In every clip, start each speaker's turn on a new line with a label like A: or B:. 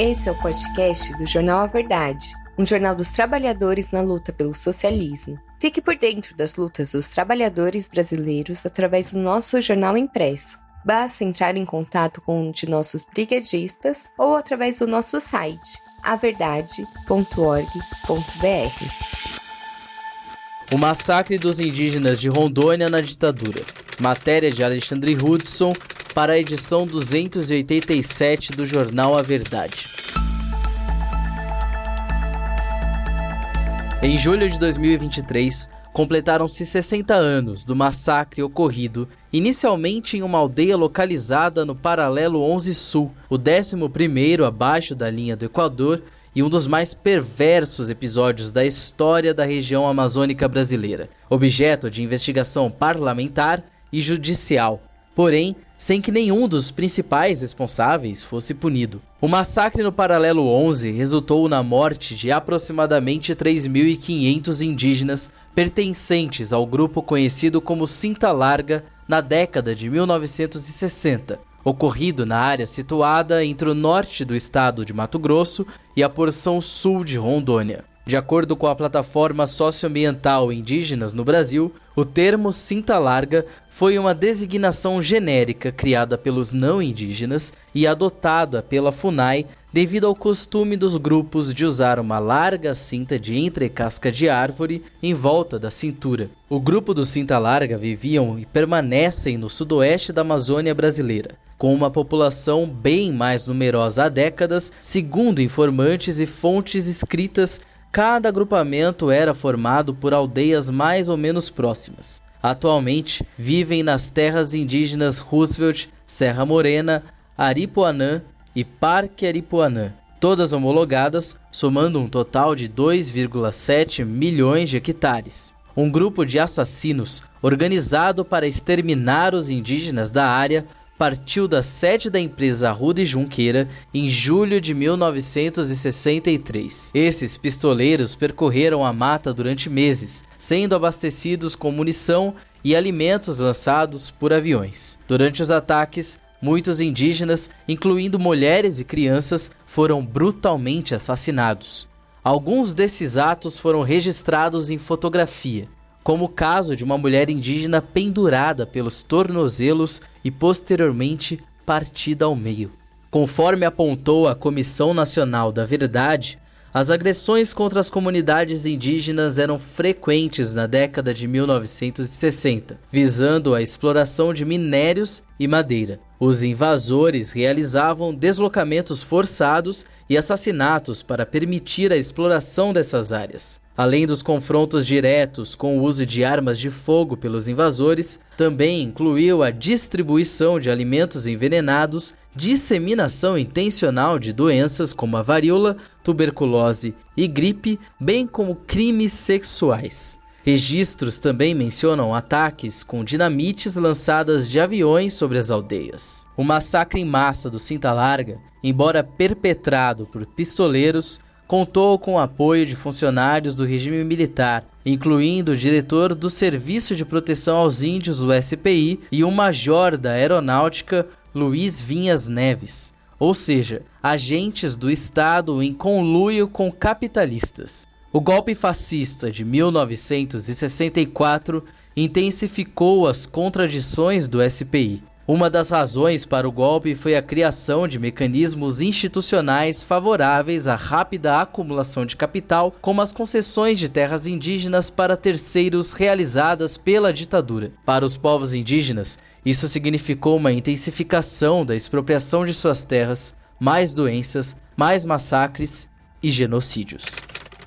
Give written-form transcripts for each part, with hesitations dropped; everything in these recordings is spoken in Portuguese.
A: Esse é o podcast do Jornal A Verdade, um jornal dos trabalhadores na luta pelo socialismo. Fique por dentro das lutas dos trabalhadores brasileiros através do nosso jornal impresso. Basta entrar em contato com um de nossos brigadistas ou através do nosso site, averdade.org.br.
B: O massacre dos indígenas de Rondônia na ditadura. Matéria de Alexandre Hudson para a edição 287 do Jornal A Verdade. Em julho de 2023, completaram-se 60 anos do massacre ocorrido inicialmente em uma aldeia localizada no paralelo 11 Sul, o 11º abaixo da linha do Equador e um dos mais perversos episódios da história da região amazônica brasileira, objeto de investigação parlamentar e judicial, porém sem que nenhum dos principais responsáveis fosse punido. O massacre no paralelo 11 resultou na morte de aproximadamente 3.500 indígenas pertencentes ao grupo conhecido como Cinta Larga na década de 1960, ocorrido na área situada entre o norte do estado de Mato Grosso e a porção sul de Rondônia. De acordo com a plataforma socioambiental Indígenas no Brasil, o termo Cinta Larga foi uma designação genérica criada pelos não indígenas e adotada pela FUNAI devido ao costume dos grupos de usar uma larga cinta de entrecasca de árvore em volta da cintura. O grupo do Cinta Larga viviam e permanecem no sudoeste da Amazônia brasileira, com uma população bem mais numerosa há décadas, segundo informantes e fontes escritas. Cada agrupamento era formado por aldeias mais ou menos próximas. Atualmente, vivem nas terras indígenas Roosevelt, Serra Morena, Aripuanã e Parque Aripuanã, todas homologadas, somando um total de 2,7 milhões de hectares. Um grupo de assassinos, organizado para exterminar os indígenas da área, partiu da sede da empresa Arruda e Junqueira em julho de 1963. Esses pistoleiros percorreram a mata durante meses, sendo abastecidos com munição e alimentos lançados por aviões. Durante os ataques, muitos indígenas, incluindo mulheres e crianças, foram brutalmente assassinados. Alguns desses atos foram registrados em fotografia, como o caso de uma mulher indígena pendurada pelos tornozelos e posteriormente partida ao meio. Conforme apontou a Comissão Nacional da Verdade, as agressões contra as comunidades indígenas eram frequentes na década de 1960, visando a exploração de minérios e madeira. Os invasores realizavam deslocamentos forçados e assassinatos para permitir a exploração dessas áreas. Além dos confrontos diretos com o uso de armas de fogo pelos invasores, também incluiu a distribuição de alimentos envenenados, disseminação intencional de doenças como a varíola, tuberculose e gripe, bem como crimes sexuais. Registros também mencionam ataques com dinamites lançadas de aviões sobre as aldeias. O massacre em massa do Cinta Larga, embora perpetrado por pistoleiros, contou com o apoio de funcionários do regime militar, incluindo o diretor do Serviço de Proteção aos Índios, o SPI, e um major da Aeronáutica, Luiz Vinhas Neves, ou seja, agentes do Estado em conluio com capitalistas. O golpe fascista de 1964 intensificou as contradições do SPI. Uma das razões para o golpe foi a criação de mecanismos institucionais favoráveis à rápida acumulação de capital, como as concessões de terras indígenas para terceiros realizadas pela ditadura. Para os povos indígenas, isso significou uma intensificação da expropriação de suas terras, mais doenças, mais massacres e genocídios.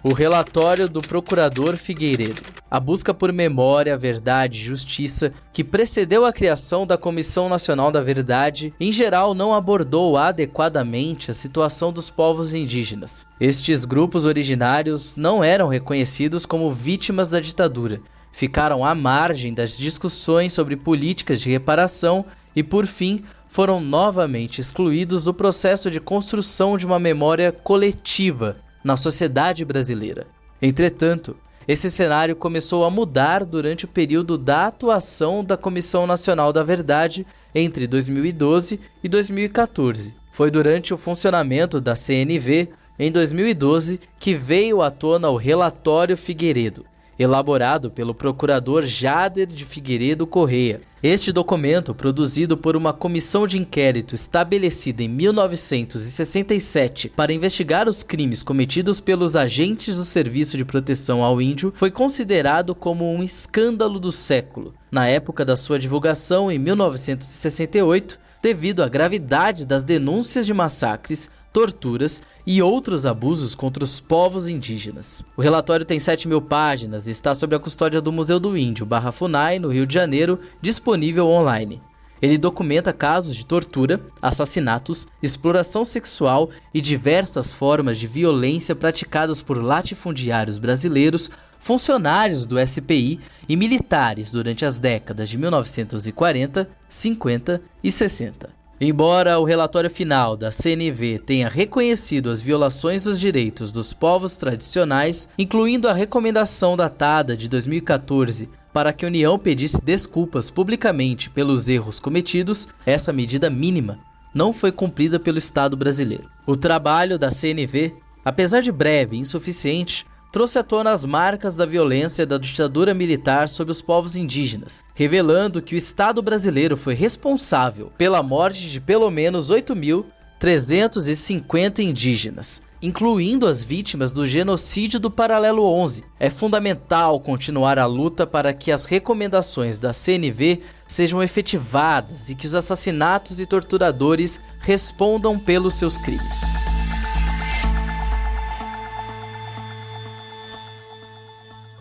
B: O relatório do procurador Figueiredo. A busca por memória, verdade e justiça que precedeu a criação da Comissão Nacional da Verdade, em geral não abordou adequadamente a situação dos povos indígenas. Estes grupos originários não eram reconhecidos como vítimas da ditadura, ficaram à margem das discussões sobre políticas de reparação e, por fim, foram novamente excluídos do processo de construção de uma memória coletiva na sociedade brasileira. Entretanto, esse cenário começou a mudar durante o período da atuação da Comissão Nacional da Verdade entre 2012 e 2014. Foi durante o funcionamento da CNV, em 2012, que veio à tona o Relatório Figueiredo, elaborado pelo procurador Jader de Figueiredo Correia. Este documento, produzido por uma comissão de inquérito estabelecida em 1967 para investigar os crimes cometidos pelos agentes do Serviço de Proteção ao Índio, foi considerado como um escândalo do século, na época da sua divulgação em 1968, devido à gravidade das denúncias de massacres, torturas e outros abusos contra os povos indígenas. O relatório tem 7.000 páginas e está sob a custódia do Museu do Índio, Barra Funai, no Rio de Janeiro, disponível online. Ele documenta casos de tortura, assassinatos, exploração sexual e diversas formas de violência praticadas por latifundiários brasileiros, funcionários do SPI e militares durante as décadas de 1940, 50 e 60. Embora o relatório final da CNV tenha reconhecido as violações dos direitos dos povos tradicionais, incluindo a recomendação datada de 2014 para que a União pedisse desculpas publicamente pelos erros cometidos, essa medida mínima não foi cumprida pelo Estado brasileiro. O trabalho da CNV, apesar de breve e insuficiente, trouxe à tona as marcas da violência da ditadura militar sobre os povos indígenas, revelando que o Estado brasileiro foi responsável pela morte de pelo menos 8.350 indígenas, incluindo as vítimas do genocídio do Paralelo 11. É fundamental continuar a luta para que as recomendações da CNV sejam efetivadas e que os assassinatos e torturadores respondam pelos seus crimes.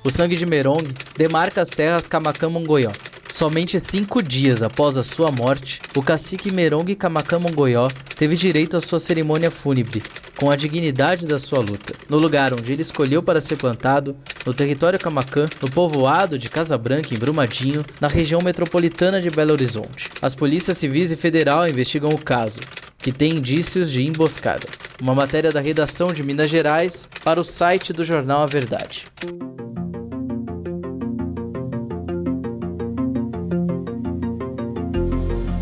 B: O sangue de Merongue demarca as terras Kamakamon-Goió. Somente 5 dias após a sua morte, o cacique Merongue Kamakamon-Goió teve direito à sua cerimônia fúnebre, com a dignidade da sua luta. No lugar onde ele escolheu para ser plantado, no território Camacan, no povoado de Casa Branca, em Brumadinho, na região metropolitana de Belo Horizonte. As polícias civis e federal investigam o caso, que tem indícios de emboscada. Uma matéria da redação de Minas Gerais para o site do jornal A Verdade.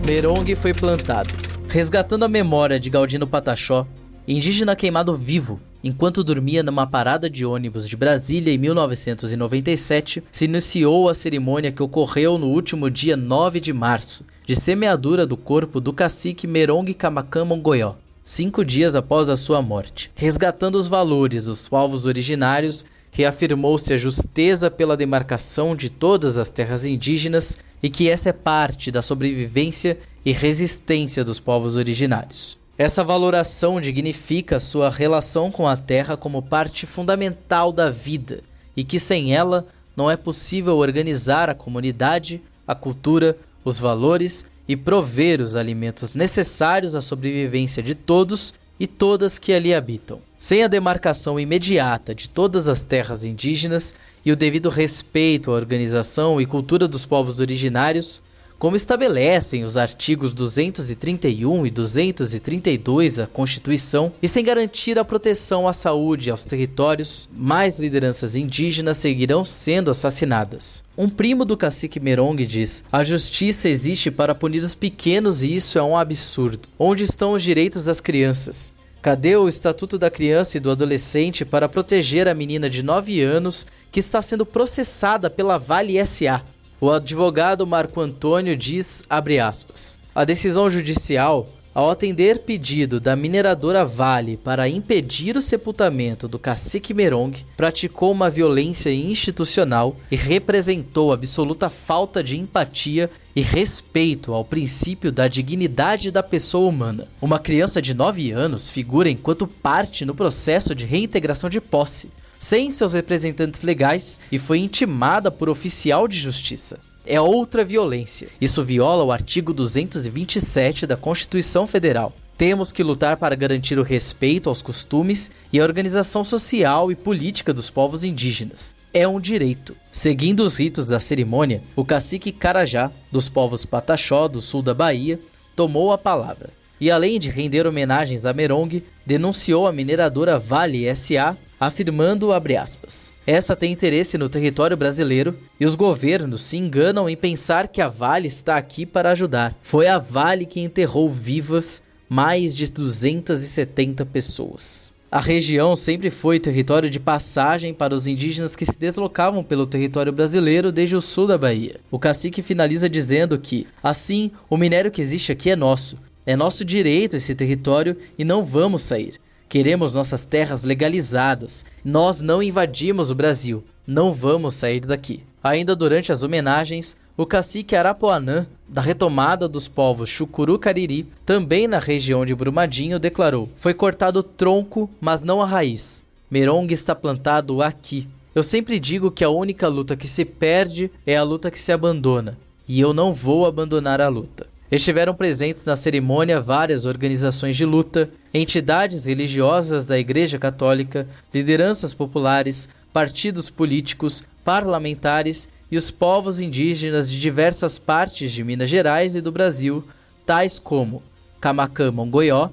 B: Merongue foi plantado, resgatando a memória de Galdino Pataxó, indígena queimado vivo, enquanto dormia numa parada de ônibus de Brasília em 1997, se iniciou a cerimônia que ocorreu no último dia 9 de março, de semeadura do corpo do cacique Merongue Kamakamon-Goió, 5 dias após a sua morte. Resgatando os valores dos povos originários, reafirmou-se a justeza pela demarcação de todas as terras indígenas e que essa é parte da sobrevivência e resistência dos povos originários. Essa valoração dignifica sua relação com a terra como parte fundamental da vida e que sem ela não é possível organizar a comunidade, a cultura, os valores e prover os alimentos necessários à sobrevivência de todos e todas que ali habitam. Sem a demarcação imediata de todas as terras indígenas e o devido respeito à organização e cultura dos povos originários, como estabelecem os artigos 231 e 232 da Constituição, e sem garantir a proteção à saúde e aos territórios, mais lideranças indígenas seguirão sendo assassinadas. Um primo do cacique Merongue diz: a justiça existe para punir os pequenos e isso é um absurdo. Onde estão os direitos das crianças? Cadê o Estatuto da Criança e do Adolescente para proteger a menina de 9 anos que está sendo processada pela Vale S.A.? O advogado Marco Antônio diz, abre aspas, a decisão judicial, ao atender pedido da mineradora Vale para impedir o sepultamento do cacique Merongue, praticou uma violência institucional e representou absoluta falta de empatia e respeito ao princípio da dignidade da pessoa humana. Uma criança de 9 anos figura enquanto parte no processo de reintegração de posse, sem seus representantes legais e foi intimada por oficial de justiça. É outra violência. Isso viola o artigo 227 da Constituição Federal. Temos que lutar para garantir o respeito aos costumes e a organização social e política dos povos indígenas. É um direito. Seguindo os ritos da cerimônia, o cacique Carajá, dos povos Pataxó, do sul da Bahia, tomou a palavra. E além de render homenagens a Merongue, denunciou a mineradora Vale S.A., afirmando, abre aspas, essa tem interesse no território brasileiro e os governos se enganam em pensar que a Vale está aqui para ajudar. Foi a Vale que enterrou vivas mais de 270 pessoas. A região sempre foi território de passagem para os indígenas que se deslocavam pelo território brasileiro desde o sul da Bahia. O cacique finaliza dizendo que, assim, o minério que existe aqui é nosso direito esse território e não vamos sair. Queremos nossas terras legalizadas. Nós não invadimos o Brasil. Não vamos sair daqui. Ainda durante as homenagens, o cacique Arapuanã, da retomada dos povos Chucuru-Cariri, também na região de Brumadinho, declarou: foi cortado o tronco, mas não a raiz. Merongue está plantado aqui. Eu sempre digo que a única luta que se perde é a luta que se abandona. E eu não vou abandonar a luta. Estiveram presentes na cerimônia várias organizações de luta, entidades religiosas da Igreja Católica, lideranças populares, partidos políticos, parlamentares e os povos indígenas de diversas partes de Minas Gerais e do Brasil, tais como Camacã Mongoió,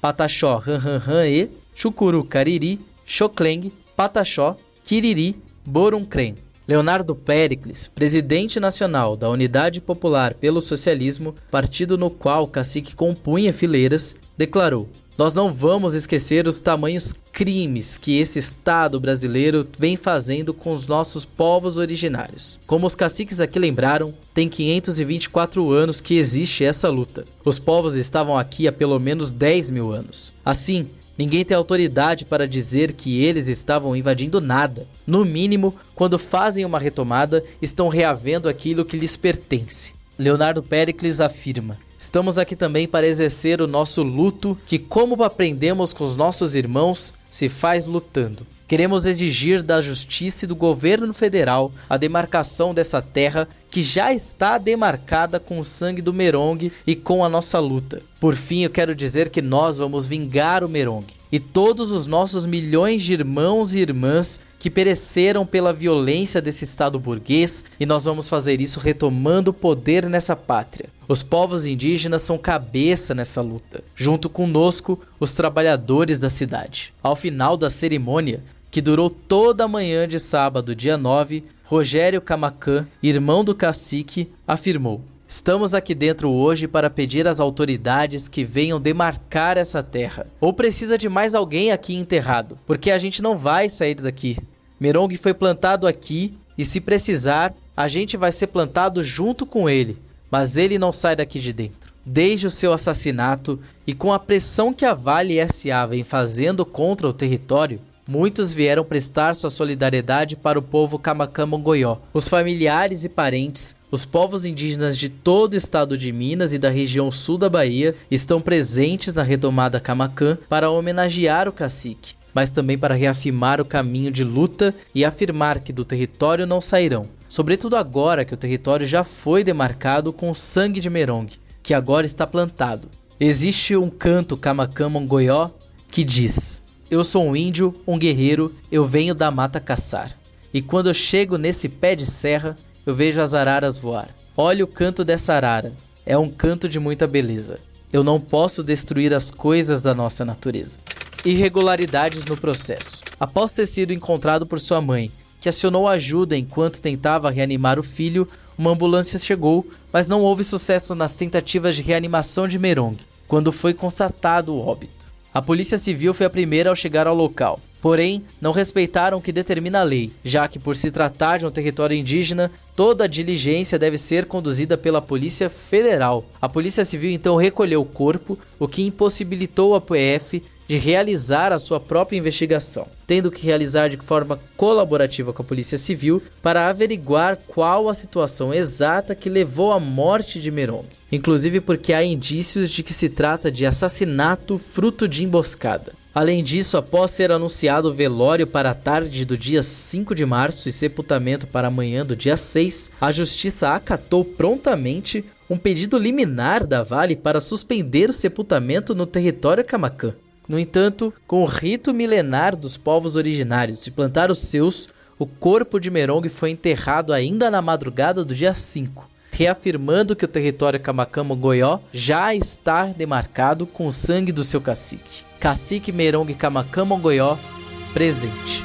B: Pataxó Ranranran-e, Chucuru Cariri, Xocleng, Pataxó, Quiriri, Boruncrem. Leonardo Péricles, presidente nacional da Unidade Popular pelo Socialismo, partido no qual o cacique compunha fileiras, declarou: nós não vamos esquecer os tamanhos crimes que esse Estado brasileiro vem fazendo com os nossos povos originários. Como os caciques aqui lembraram, tem 524 anos que existe essa luta. Os povos estavam aqui há pelo menos 10 mil anos. Assim, ninguém tem autoridade para dizer que eles estavam invadindo nada. No mínimo, quando fazem uma retomada, estão reavendo aquilo que lhes pertence. Leonardo Péricles afirma: estamos aqui também para exercer o nosso luto que, como aprendemos com os nossos irmãos, se faz lutando. Queremos exigir da Justiça e do Governo Federal a demarcação dessa terra que já está demarcada com o sangue do Merongue e com a nossa luta. Por fim, eu quero dizer que nós vamos vingar o Merongue e todos os nossos milhões de irmãos e irmãs que pereceram pela violência desse Estado burguês, e nós vamos fazer isso retomando o poder nessa pátria. Os povos indígenas são cabeça nessa luta, junto conosco, os trabalhadores da cidade. Ao final da cerimônia, que durou toda a manhã de sábado, dia 9, Rogério Camacã, irmão do cacique, afirmou: estamos aqui dentro hoje para pedir às autoridades que venham demarcar essa terra. Ou precisa de mais alguém aqui enterrado, porque a gente não vai sair daqui. Merongue foi plantado aqui e, se precisar, a gente vai ser plantado junto com ele. Mas ele não sai daqui de dentro. Desde o seu assassinato e com a pressão que a Vale S.A. vem fazendo contra o território, muitos vieram prestar sua solidariedade para o povo Camacã Mongoió. Os familiares e parentes, os povos indígenas de todo o estado de Minas e da região sul da Bahia estão presentes na retomada Camacã para homenagear o cacique, mas também para reafirmar o caminho de luta e afirmar que do território não sairão. Sobretudo agora que o território já foi demarcado com o sangue de Merongue, que agora está plantado. Existe um canto Camacã Mongoió que diz: eu sou um índio, um guerreiro, eu venho da mata caçar. E quando eu chego nesse pé de serra, eu vejo as araras voar. Olha o canto dessa arara, é um canto de muita beleza. Eu não posso destruir as coisas da nossa natureza. Irregularidades no processo. Após ter sido encontrado por sua mãe, que acionou ajuda enquanto tentava reanimar o filho, uma ambulância chegou, mas não houve sucesso nas tentativas de reanimação de Merongue, quando foi constatado o óbito. A Polícia Civil foi a primeira ao chegar ao local, porém não respeitaram o que determina a lei, já que por se tratar de um território indígena, toda a diligência deve ser conduzida pela Polícia Federal. A Polícia Civil então recolheu o corpo, o que impossibilitou a PF de realizar a sua própria investigação, tendo que realizar de forma colaborativa com a Polícia Civil para averiguar qual a situação exata que levou à morte de Merongue, inclusive porque há indícios de que se trata de assassinato fruto de emboscada. Além disso, após ser anunciado o velório para a tarde do dia 5 de março e sepultamento para amanhã do dia 6, a Justiça acatou prontamente um pedido liminar da Vale para suspender o sepultamento no território Camacã. No entanto, com o rito milenar dos povos originários de plantar os seus, o corpo de Merongue foi enterrado ainda na madrugada do dia 5, reafirmando que o território Camacã Mongoió já está demarcado com o sangue do seu cacique. Cacique Merongue Camacã Mongoió, presente.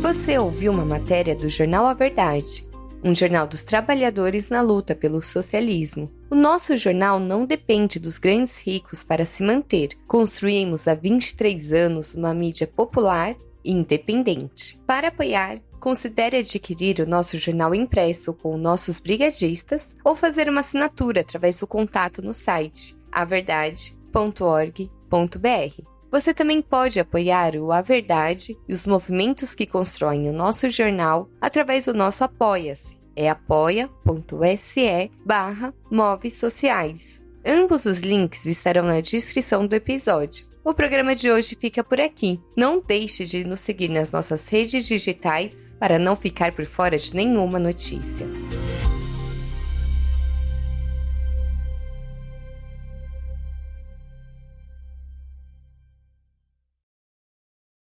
A: Você ouviu uma matéria do jornal A Verdade, um jornal dos trabalhadores na luta pelo socialismo. O nosso jornal não depende dos grandes ricos para se manter. Construímos há 23 anos uma mídia popular e independente. Para apoiar, considere adquirir o nosso jornal impresso com nossos brigadistas ou fazer uma assinatura através do contato no site averdade.org.br. Você também pode apoiar o A Verdade e os movimentos que constroem o nosso jornal através do nosso Apoia-se. É apoia.se/movesociais. Ambos os links estarão na descrição do episódio. O programa de hoje fica por aqui. Não deixe de nos seguir nas nossas redes digitais para não ficar por fora de nenhuma notícia.